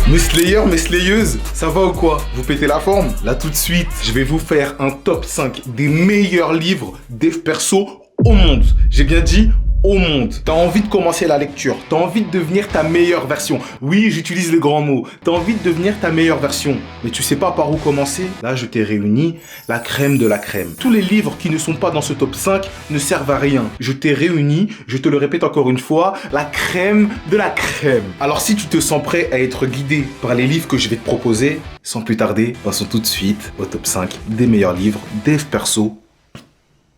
Mes slayers, mes slayeuses, ça va ou quoi? Vous pétez la forme? Là tout de suite, je vais vous faire un top 5 des meilleurs livres dev perso au monde. J'ai bien dit au monde. T'as envie de commencer la lecture, t'as envie de devenir ta meilleure version. Oui, j'utilise les grands mots. T'as envie de devenir ta meilleure version, mais tu sais pas par où commencer. Là, je t'ai réuni la crème de la crème. Tous les livres qui ne sont pas dans ce top 5 ne servent à rien. Je t'ai réuni, je te le répète encore une fois, la crème de la crème. Alors si tu te sens prêt à être guidé par les livres que je vais te proposer, sans plus tarder, passons tout de suite au top 5 des meilleurs livres dev perso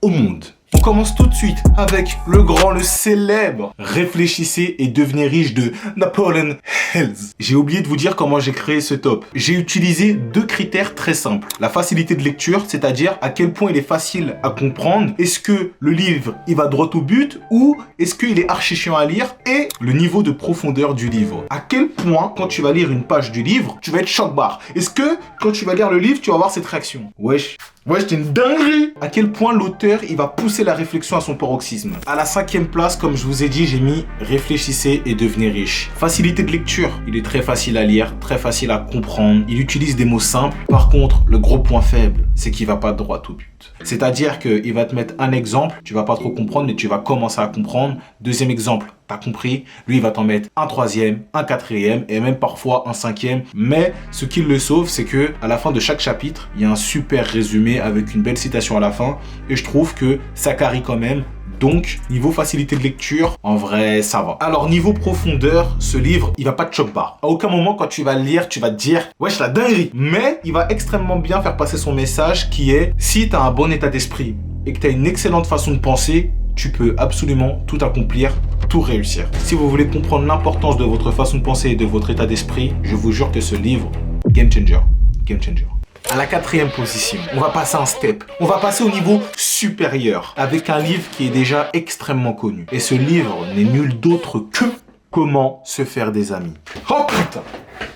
au monde. On commence tout de suite avec le grand, le célèbre Réfléchissez et devenez riche de Napoleon Hill. J'ai oublié de vous dire comment j'ai créé ce top. J'ai utilisé deux critères très simples. La facilité de lecture, c'est-à-dire à quel point il est facile à comprendre. Est-ce que le livre, il va droit au but ou est-ce qu'il est archi chiant à lire? Et le niveau de profondeur du livre. À quel point, quand tu vas lire une page du livre, tu vas être choc-barre. Est-ce que quand tu vas lire le livre, tu vas avoir cette réaction? Wesh, c'est une dinguerie! À quel point l'auteur, il va pousser la réflexion à son paroxysme. À la 5e place, comme je vous ai dit, j'ai mis Réfléchissez et devenez riche. Facilité de lecture. Il est très facile à lire, très facile à comprendre. Il utilise des mots simples. Par contre, le gros point faible, c'est qu'il va pas droit au but. C'est-à-dire qu'il va te mettre un exemple, tu vas pas trop comprendre, mais tu vas commencer à comprendre. Deuxième exemple, t'as compris, lui il va t'en mettre un troisième, un quatrième et même parfois un cinquième. Mais ce qui le sauve, c'est que à la fin de chaque chapitre, il y a un super résumé avec une belle citation à la fin. Et je trouve que ça carry quand même. Donc, niveau facilité de lecture, en vrai, ça va. Alors, niveau profondeur, ce livre, il va pas te choc-barre. À aucun moment, quand tu vas le lire, tu vas te dire « Wesh, la dinguerie !» Mais il va extrêmement bien faire passer son message qui est « Si tu as un bon état d'esprit et que tu as une excellente façon de penser, tu peux absolument tout accomplir, tout réussir. » Si vous voulez comprendre l'importance de votre façon de penser et de votre état d'esprit, je vous jure que ce livre, game changer. Game changer. À la 4e position, on va passer un step. On va passer au niveau supérieur avec un livre qui est déjà extrêmement connu. Et ce livre n'est nul d'autre que Comment se faire des amis. Oh putain!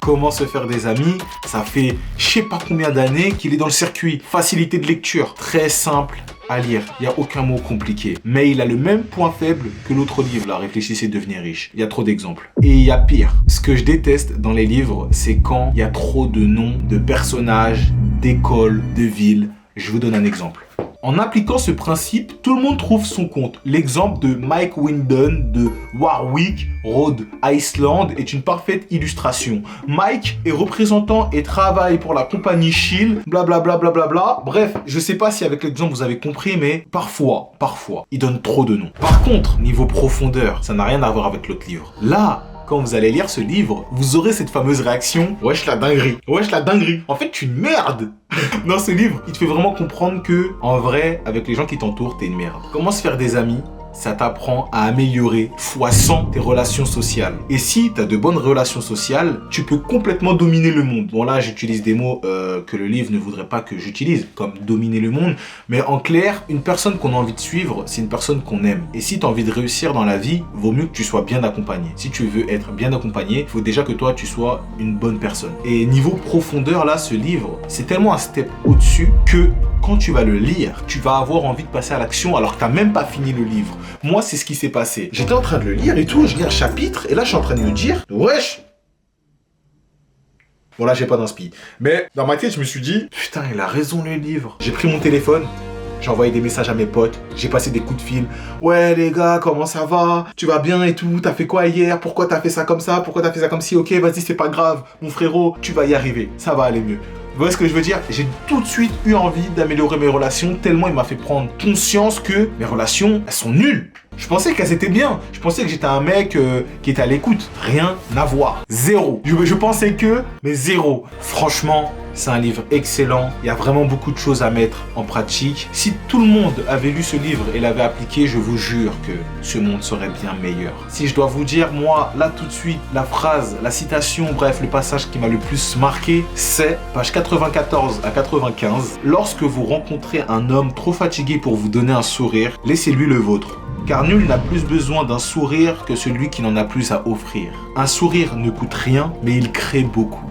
Comment se faire des amis, ça fait je sais pas combien d'années qu'il est dans le circuit. Facilité de lecture, très simple à lire, il n'y a aucun mot compliqué. Mais il a le même point faible que l'autre livre, là, Réfléchissez, devenez riche. Il y a trop d'exemples. Et il y a pire. Ce que je déteste dans les livres, c'est quand il y a trop de noms, de personnages, d'écoles, de villes. Je vous donne un exemple. En appliquant ce principe, tout le monde trouve son compte. L'exemple de Mike Windon de Warwick, Rhode Island est une parfaite illustration. Mike est représentant et travaille pour la compagnie Shield, blablabla. Bref, je sais pas si avec l'exemple vous avez compris, mais parfois, il donne trop de noms. Par contre, niveau profondeur, ça n'a rien à voir avec l'autre livre. Là, quand vous allez lire ce livre, vous aurez cette fameuse réaction « Wesh la dinguerie !»« Wesh la dinguerie !» En fait, tu es une merde. Dans ce livre, il te fait vraiment comprendre que, en vrai, avec les gens qui t'entourent, t'es une merde. Comment se faire des amis? Ça t'apprend à améliorer x100 tes relations sociales. Et si tu as de bonnes relations sociales, tu peux complètement dominer le monde. Bon là, j'utilise des mots que le livre ne voudrait pas que j'utilise, comme dominer le monde. Mais en clair, une personne qu'on a envie de suivre, c'est une personne qu'on aime. Et si tu as envie de réussir dans la vie, vaut mieux que tu sois bien accompagné. Si tu veux être bien accompagné, il faut déjà que toi, tu sois une bonne personne. Et niveau profondeur, là, ce livre, c'est tellement un step au-dessus que quand tu vas le lire, tu vas avoir envie de passer à l'action alors que tu n'as même pas fini le livre. Moi, c'est ce qui s'est passé. J'étais en train de le lire et tout, je lis un chapitre, et là, je suis en train de me dire, wesh! Bon, là, j'ai pas d'inspi. Mais dans ma tête, je me suis dit, putain, il a raison, le livre. J'ai pris mon téléphone, j'ai envoyé des messages à mes potes, j'ai passé des coups de fil. Ouais, les gars, comment ça va? Tu vas bien et tout? T'as fait quoi hier? Pourquoi t'as fait ça comme ça? Pourquoi t'as fait ça comme ci? Ok, vas-y, c'est pas grave. Mon frérot, tu vas y arriver. Ça va aller mieux. Vous voyez ce que je veux dire? J'ai tout de suite eu envie d'améliorer mes relations tellement il m'a fait prendre conscience que mes relations, elles sont nulles. Je pensais qu'elles étaient bien. Je pensais que j'étais un mec qui était à l'écoute. Rien à voir. Zéro. Je pensais que, mais zéro. Franchement, c'est un livre excellent. Il y a vraiment beaucoup de choses à mettre en pratique. Si tout le monde avait lu ce livre et l'avait appliqué, je vous jure que ce monde serait bien meilleur. Si je dois vous dire, moi, là tout de suite, la phrase, la citation, bref, le passage qui m'a le plus marqué, c'est page 94 à 95. Lorsque vous rencontrez un homme trop fatigué pour vous donner un sourire, laissez-lui le vôtre. Car nul n'a plus besoin d'un sourire que celui qui n'en a plus à offrir. Un sourire ne coûte rien, mais il crée beaucoup.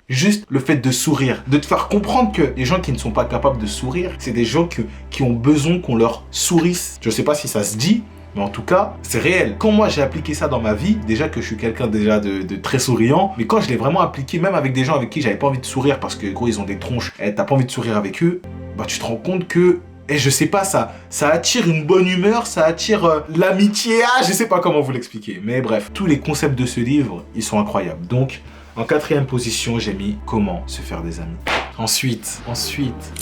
Juste le fait de sourire, de te faire comprendre que les gens qui ne sont pas capables de sourire, c'est des gens qui ont besoin qu'on leur sourisse. Je ne sais pas si ça se dit, Mais en tout cas, c'est réel. Quand moi j'ai appliqué ça dans ma vie, déjà que je suis quelqu'un déjà de très souriant, mais quand je l'ai vraiment appliqué, même avec des gens avec qui j'avais pas envie de sourire parce que gros ils ont des tronches, et t'as pas envie de sourire avec eux, bah tu te rends compte que et je sais pas, ça attire une bonne humeur, ça attire l'amitié, je sais pas comment vous l'expliquer. Mais bref, tous les concepts de ce livre, ils sont incroyables. Donc, en 4e position, j'ai mis Comment se faire des amis. Ensuite,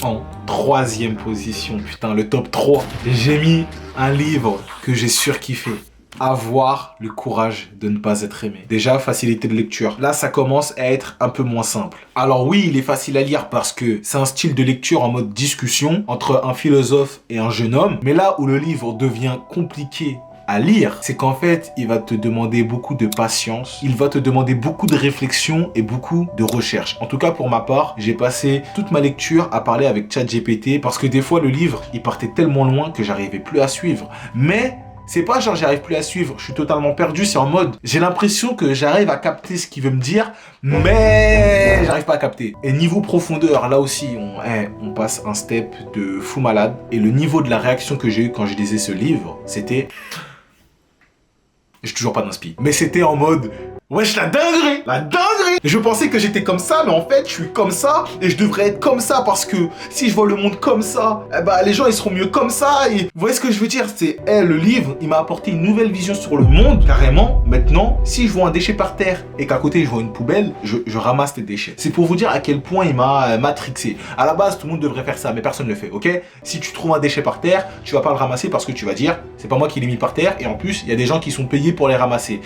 en 3e position, putain, le top 3, j'ai mis un livre que j'ai surkiffé. Avoir le courage de ne pas être aimé. Déjà, facilité de lecture. Là, ça commence à être un peu moins simple. Alors oui, il est facile à lire parce que c'est un style de lecture en mode discussion entre un philosophe et un jeune homme. Mais là où le livre devient compliqué à lire, c'est qu'en fait, il va te demander beaucoup de patience, il va te demander beaucoup de réflexion et beaucoup de recherche. En tout cas, pour ma part, j'ai passé toute ma lecture à parler avec ChatGPT parce que des fois, le livre, il partait tellement loin que j'arrivais plus à suivre. Mais c'est pas genre j'arrive plus à suivre, je suis totalement perdu, c'est en mode j'ai l'impression que j'arrive à capter ce qu'il veut me dire, mais j'arrive pas à capter. Et niveau profondeur, là aussi, on passe un step de fou malade. Et le niveau de la réaction que j'ai eu quand je lisais ce livre, c'était... J'ai toujours pas d'inspi. Mais c'était en mode... Wesh, la dinguerie! La dinguerie! Je pensais que j'étais comme ça, mais en fait, je suis comme ça et je devrais être comme ça parce que si je vois le monde comme ça, eh ben, les gens, ils seront mieux comme ça. Et vous voyez ce que je veux dire? C'est, le livre, il m'a apporté une nouvelle vision sur le monde. Carrément, maintenant, si je vois un déchet par terre et qu'à côté, je vois une poubelle, je ramasse les déchets. C'est pour vous dire à quel point il m'a matrixé. À la base, tout le monde devrait faire ça, mais personne ne le fait, ok? Si tu trouves un déchet par terre, tu vas pas le ramasser parce que tu vas dire, c'est pas moi qui l'ai mis par terre et en plus, il y a des gens qui sont payés pour les ramasser.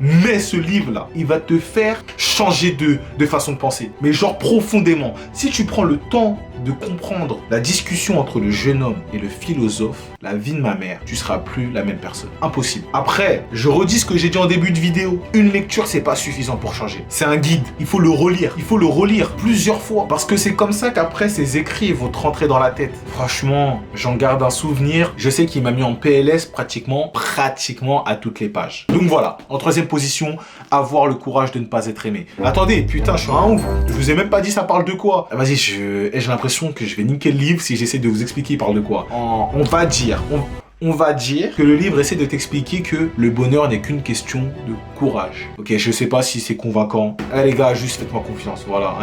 Mais ce livre-là, il va te faire changer de façon de penser. Mais genre profondément. Si tu prends le temps de comprendre la discussion entre le jeune homme et le philosophe, la vie de ma mère, tu seras plus la même personne. Impossible. Après, je redis ce que j'ai dit en début de vidéo. Une lecture, c'est pas suffisant pour changer. C'est un guide. Il faut le relire. Il faut le relire plusieurs fois. Parce que c'est comme ça qu'après, ces écrits vont te rentrer dans la tête. Franchement, j'en garde un souvenir. Je sais qu'il m'a mis en PLS pratiquement à toutes les pages. Donc voilà. En 3e position, avoir le courage de ne pas être aimé. Attendez, putain, je suis un ouf. Je vous ai même pas dit ça parle de quoi. Vas-y, j'ai l'impression que je vais niquer le livre si j'essaie de vous expliquer il parle de quoi. On va dire que le livre essaie de t'expliquer que le bonheur n'est qu'une question de courage. Ok, je sais pas si c'est convaincant. Les gars, juste faites-moi confiance. Voilà,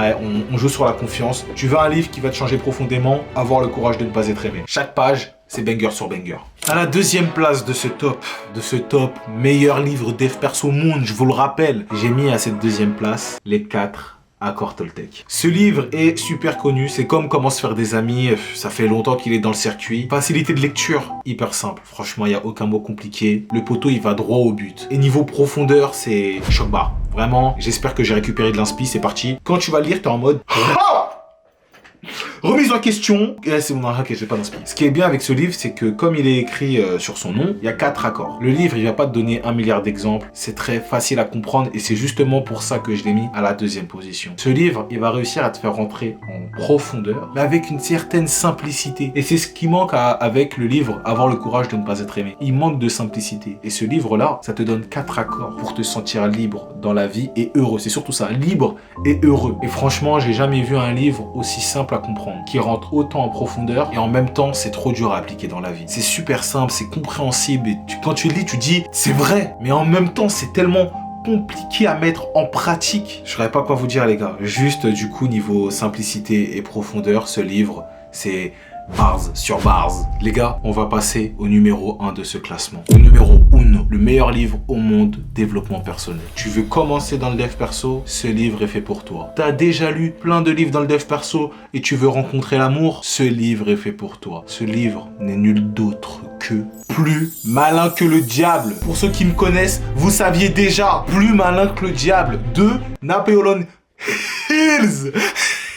on joue sur la confiance. Tu veux un livre qui va te changer profondément, avoir le courage de ne pas être aimé. Chaque page, c'est banger sur banger. À la 2e place de ce top, meilleur livre dev perso au monde, je vous le rappelle, j'ai mis à cette 2e place les 4 accords Toltec. Ce livre est super connu, c'est comme Comment se faire des amis, ça fait longtemps qu'il est dans le circuit. Facilité de lecture, hyper simple, franchement il n'y a aucun mot compliqué. Le poteau il va droit au but. Et niveau profondeur, c'est choc barre. Vraiment, j'espère que j'ai récupéré de l'inspi, c'est parti. Quand tu vas lire, t'es en mode... Remise en question. C'est bon, ok, j'ai pas d'inspi. Ce qui est bien avec ce livre, c'est que comme il est écrit sur son nom, il y a 4 accords. Le livre, il va pas te donner 1 milliard d'exemples. C'est très facile à comprendre et c'est justement pour ça que je l'ai mis à la 2e position. Ce livre, il va réussir à te faire rentrer en profondeur, mais avec une certaine simplicité. Et c'est ce qui manque avec le livre Avoir le courage de ne pas être aimé. Il manque de simplicité. Et ce livre-là, ça te donne 4 accords pour te sentir libre dans la vie et heureux. C'est surtout ça, libre et heureux. Et franchement, j'ai jamais vu un livre aussi simple à comprendre, qui rentre autant en profondeur et en même temps c'est trop dur à appliquer dans la vie. C'est super simple, c'est compréhensible et quand tu le lis tu dis c'est vrai, mais en même temps c'est tellement compliqué à mettre en pratique. Je saurais pas quoi vous dire les gars. Juste du coup niveau simplicité et profondeur, ce livre c'est bars sur bars. Les gars, on va passer au numéro 1 de ce classement. Le numéro 1, le meilleur livre au monde, développement personnel. Tu veux commencer dans le dev perso, ce livre est fait pour toi. T'as déjà lu plein de livres dans le dev perso et tu veux rencontrer l'amour, ce livre est fait pour toi. Ce livre n'est nul d'autre que Plus malin que le diable. Pour ceux qui me connaissent, vous saviez déjà Plus malin que le diable de Napoleon Hills.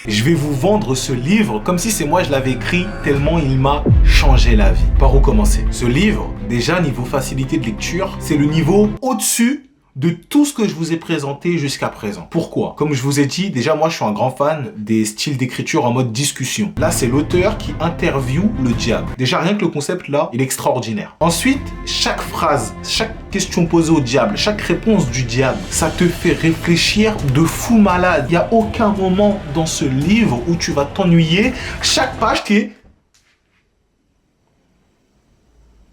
Je vais vous vendre ce livre comme si c'est moi je l'avais écrit tellement il m'a changé la vie. Par où commencer? Ce livre, déjà niveau facilité de lecture, c'est le niveau au-dessus de tout ce que je vous ai présenté jusqu'à présent. Pourquoi? Comme je vous ai dit, déjà moi je suis un grand fan des styles d'écriture en mode discussion. Là c'est l'auteur qui interviewe le diable. Déjà rien que le concept là, il est extraordinaire. Ensuite, chaque phrase, chaque question posée au diable, chaque réponse du diable, ça te fait réfléchir de fou malade. Il n'y a aucun moment dans ce livre où tu vas t'ennuyer. Chaque page qui est...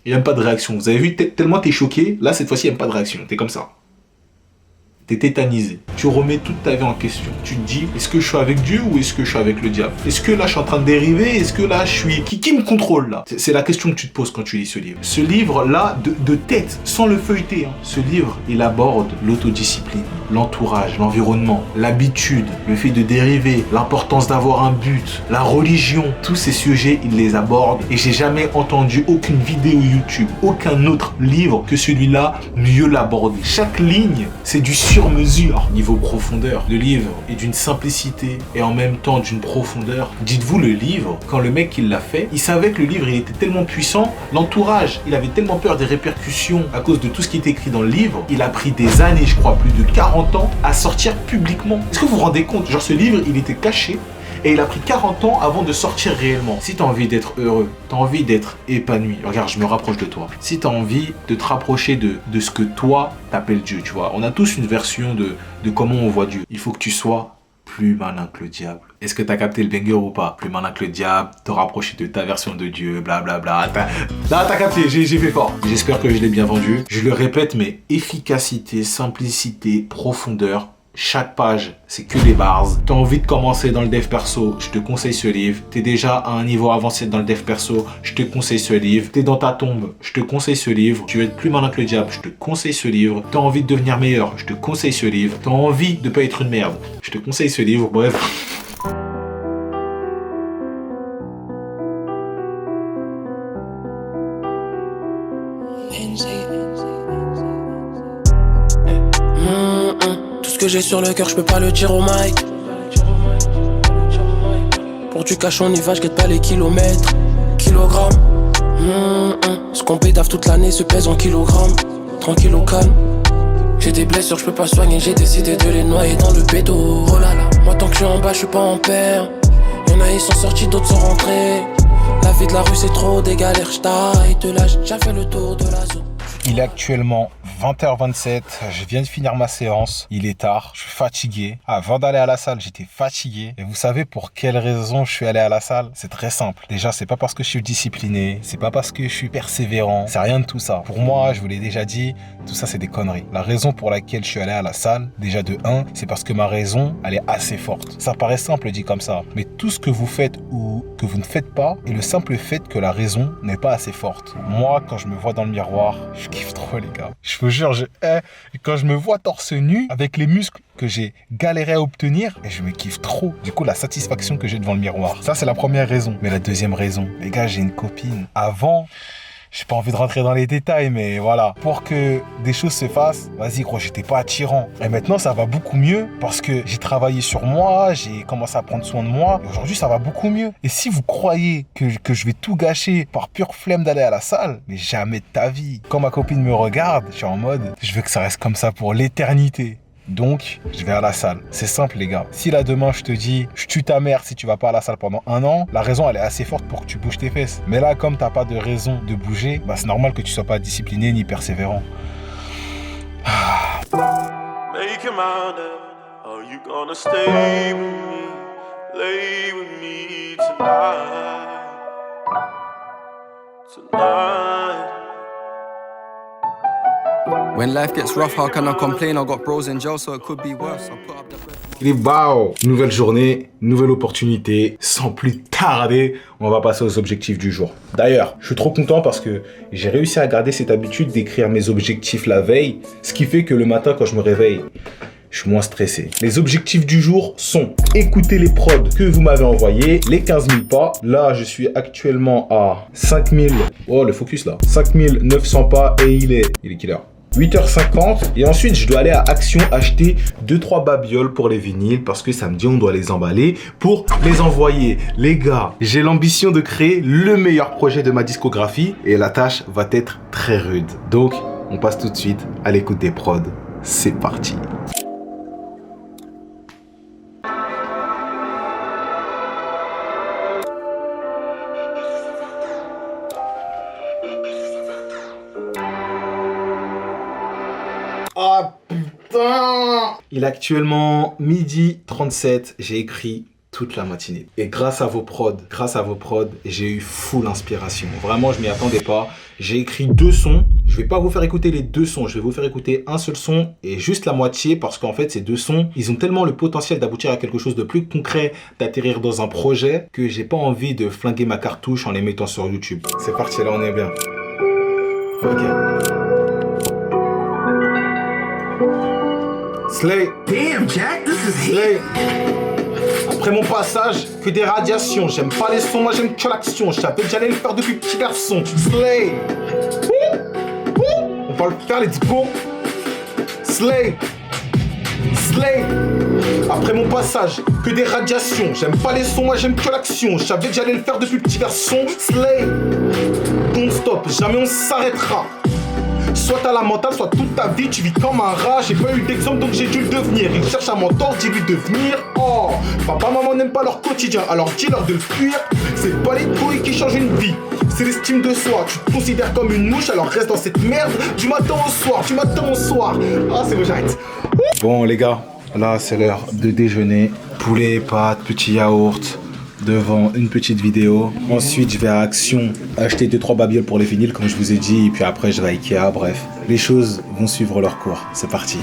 Il n'y a même pas de réaction. Vous avez vu, tellement t'es choqué, là, cette fois-ci, il n'y a même pas de réaction. T'es comme ça. T'es tétanisé. Tu remets toute ta vie en question. Tu te dis, est-ce que je suis avec Dieu ou est-ce que je suis avec le diable? Est-ce que là, je suis en train de dériver? Est-ce que là, je suis... Qui me contrôle, là? C'est la question que tu te poses quand tu lis ce livre. Ce livre-là, de tête, sans le feuilleter, hein. Ce livre, il aborde l'autodiscipline, l'entourage, l'environnement, l'habitude, le fait de dériver, l'importance d'avoir un but, la religion. Tous ces sujets, il les aborde. Et j'ai jamais entendu aucune vidéo YouTube, aucun autre livre que celui-là mieux l'aborder. Chaque ligne, c'est du sur-mesure. Niveau profondeur, le livre est d'une simplicité et en même temps d'une profondeur. Dites-vous, le livre, quand le mec il l'a fait, il savait que le livre il était tellement puissant, l'entourage, il avait tellement peur des répercussions à cause de tout ce qui était écrit dans le livre, il a pris des années, je crois plus de 40 ans, à sortir publiquement. Est-ce que vous vous rendez compte? Genre ce livre, il était caché et il a pris 40 ans avant de sortir réellement. Si tu as envie d'être heureux, tu as envie d'être épanoui, regarde, je me rapproche de toi. Si tu as envie de te rapprocher de ce que toi, t'appelles Dieu, tu vois. On a tous une version de comment on voit Dieu. Il faut que tu sois plus malin que le diable. Est-ce que tu as capté le banger ou pas? Plus malin que le diable, te rapprocher de ta version de Dieu, blablabla. Là, t'as capté, j'ai fait fort. J'espère que je l'ai bien vendu. Je le répète, mais efficacité, simplicité, profondeur. Chaque page, c'est que des bars. T'as envie de commencer dans le dev perso, je te conseille ce livre. T'es déjà à un niveau avancé dans le dev perso, je te conseille ce livre. T'es dans ta tombe, je te conseille ce livre. Tu veux être plus malin que le diable, je te conseille ce livre. T'as envie de devenir meilleur, je te conseille ce livre. T'as envie de pas être une merde, je te conseille ce livre. Bref. Que j'ai sur le cœur, je peux pas le dire au mic. Pour du cash on y va, je guette pas les kilomètres. Kilogrammes. Ce qu'on pédave toute l'année se pèse en kilogrammes. Tranquille au calme. J'ai des blessures, je peux pas soigner, j'ai décidé de les noyer dans le bédo. Oh là là, moi tant que je suis en bas, je suis pas en paire. Y'en a ils sont sortis, d'autres sont rentrés. La vie de la rue c'est trop des galères, j'taille de là, j'ai déjà fait le tour de la zone. Il est actuellement 20h27, je viens de finir ma séance, il est tard, je suis fatigué. Avant d'aller à la salle, j'étais fatigué. Et vous savez pour quelle raison je suis allé à la salle? C'est très simple. Déjà, c'est pas parce que je suis discipliné, c'est pas parce que je suis persévérant, c'est rien de tout ça. Pour moi, je vous l'ai déjà dit, tout ça c'est des conneries. La raison pour laquelle je suis allé à la salle, déjà de 1, c'est parce que ma raison, elle est assez forte. Ça paraît simple dit comme ça, mais tout ce que vous faites ou que vous ne faites pas est le simple fait que la raison n'est pas assez forte. Moi, quand je me vois dans le miroir, je kiffe trop les gars. Je vous jure, quand je me vois torse nu avec les muscles que j'ai galéré à obtenir, et je me kiffe trop. Du coup, la satisfaction que j'ai devant le miroir. Ça, c'est la première raison. Mais la deuxième raison, les gars, j'ai une copine. Avant, j'ai pas envie de rentrer dans les détails, mais voilà. Pour que des choses se fassent, vas-y gros, j'étais pas attirant. Et maintenant, ça va beaucoup mieux parce que j'ai travaillé sur moi, j'ai commencé à prendre soin de moi. Et aujourd'hui, ça va beaucoup mieux. Et si vous croyez que je vais tout gâcher par pure flemme d'aller à la salle, mais jamais de ta vie. Quand ma copine me regarde, je suis en mode, je veux que ça reste comme ça pour l'éternité. Donc, je vais à la salle. C'est simple, les gars. Si là, demain, je te dis, je tue ta mère si tu vas pas à la salle pendant 1 an, la raison, elle est assez forte pour que tu bouges tes fesses. Mais là, comme t'as pas de raison de bouger, bah, c'est normal que tu sois pas discipliné ni persévérant. Make your mind up. Are you gonna stay with me? Lay with me tonight. Tonight. When life gets rough, how can I complain? I got bros in jail, so it could be worse. I put up the Il est wow. Nouvelle journée, nouvelle opportunité. Sans plus tarder, on va passer aux objectifs du jour. D'ailleurs, je suis trop content parce que j'ai réussi à garder cette habitude d'écrire mes objectifs la veille, ce qui fait que le matin, quand je me réveille, je suis moins stressé. Les objectifs du jour sont écouter les prods que vous m'avez envoyés, les 15 000 pas. Là, je suis actuellement à 5 000. Oh, le focus là. 5 900 pas et il est quelle heure? 8h50 et ensuite je dois aller à Action acheter 2-3 babioles pour les vinyles parce que samedi on doit les emballer pour les envoyer. Les gars, j'ai l'ambition de créer le meilleur projet de ma discographie et la tâche va être très rude. Donc on passe tout de suite à l'écoute des prods. C'est parti. Ah putain! Il est actuellement 12h37, j'ai écrit toute la matinée. Et grâce à vos prods, j'ai eu full inspiration. Vraiment, je m'y attendais pas. J'ai écrit 2 sons. Je vais pas vous faire écouter les 2 sons. Je vais vous faire écouter un seul son et juste la moitié parce qu'en fait, ces 2 sons, ils ont tellement le potentiel d'aboutir à quelque chose de plus concret, d'atterrir dans un projet que j'ai pas envie de flinguer ma cartouche en les mettant sur YouTube. C'est parti, là on est bien. Ok. Slay. Damn, Jack, this is Slay. Après mon passage, que des radiations. J'aime pas les sons, moi j'aime que l'action. Je savais que j'allais le faire depuis petit garçon. Slay. On va le faire, les discours. Slay. Slay. Après mon passage, que des radiations. J'aime pas les sons, moi j'aime que l'action. Je savais que j'allais le faire depuis petit garçon. Slay. Don't stop, jamais on s'arrêtera. Soit t'as la mentale, soit toute ta vie tu vis comme un rat. J'ai pas eu d'exemple donc j'ai dû le devenir. Ils cherchent un mentor, dis-lui devenir. Oh, papa, maman n'aiment pas leur quotidien, alors dis-leur de le fuir. C'est pas les couilles qui changent une vie, c'est l'estime de soi. Tu te considères comme une mouche, alors reste dans cette merde du matin au soir, du matin au soir. Ah, c'est bon, j'arrête. Bon les gars, là c'est l'heure de déjeuner. Poulet, pâtes, petit yaourt. Devant une petite vidéo. Ensuite, je vais à Action acheter 2-3 babioles pour les vinyles, comme je vous ai dit. Et puis après, je vais à Ikea. Bref, les choses vont suivre leur cours. C'est parti.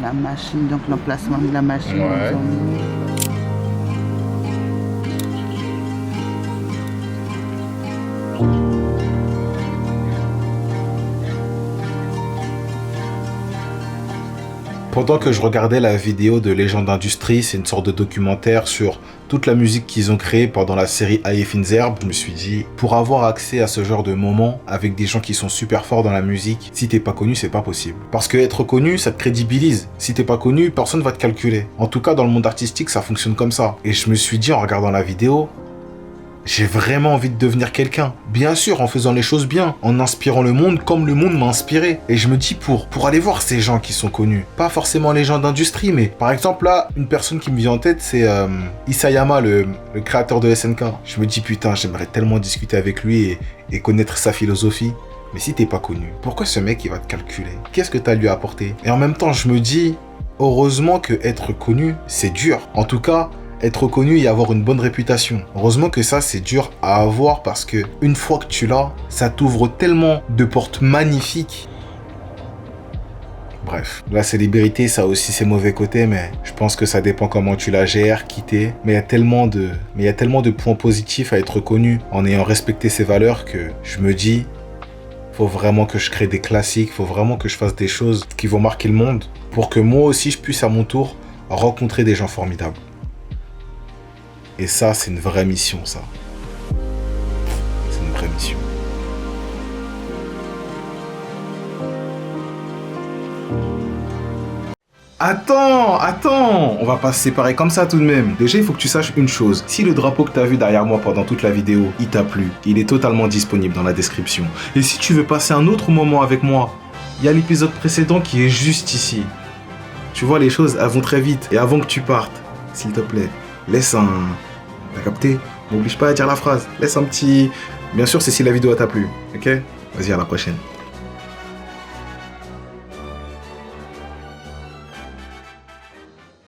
La machine, donc l'emplacement de la machine. Ouais. Pendant que je regardais la vidéo de Légende d'Industrie, c'est une sorte de documentaire sur toute la musique qu'ils ont créée pendant la série Haie et Fines Herbes, je me suis dit, pour avoir accès à ce genre de moments avec des gens qui sont super forts dans la musique, si t'es pas connu, c'est pas possible. Parce que être connu, ça te crédibilise. Si t'es pas connu, personne va te calculer. En tout cas, dans le monde artistique, ça fonctionne comme ça. Et je me suis dit, en regardant la vidéo, j'ai vraiment envie de devenir quelqu'un. Bien sûr, en faisant les choses bien, en inspirant le monde comme le monde m'a inspiré. Et je me dis pour aller voir ces gens qui sont connus, pas forcément les gens d'industrie, mais par exemple là, une personne qui me vient en tête, c'est Isayama, le créateur de SNK. Je me dis putain, j'aimerais tellement discuter avec lui et connaître sa philosophie. Mais si t'es pas connu, pourquoi ce mec il va te calculer? Qu'est-ce que t'as lui apporté? Et en même temps, je me dis, heureusement que être connu, c'est dur. En tout cas, être connu et avoir une bonne réputation. Heureusement que ça, c'est dur à avoir parce que une fois que tu l'as, ça t'ouvre tellement de portes magnifiques. Bref, la célébrité, ça a aussi ses mauvais côtés, mais je pense que ça dépend comment tu la gères, quitter. Mais il y a tellement de points positifs à être connu en ayant respecté ses valeurs que je me dis, faut vraiment que je crée des classiques, faut vraiment que je fasse des choses qui vont marquer le monde pour que moi aussi je puisse à mon tour rencontrer des gens formidables. Et ça, c'est une vraie mission, ça. C'est une vraie mission. Attends, on va pas se séparer comme ça tout de même. Déjà, il faut que tu saches une chose. Si le drapeau que tu as vu derrière moi pendant toute la vidéo, il t'a plu, il est totalement disponible dans la description. Et si tu veux passer un autre moment avec moi, il y a l'épisode précédent qui est juste ici. Tu vois, les choses, elles vont très vite. Et avant que tu partes, s'il te plaît, laisse un... T'as capté? M'oblige pas à dire la phrase. Laisse un petit... Bien sûr, c'est si la vidéo t'a plu. Ok? Vas-y, à la prochaine.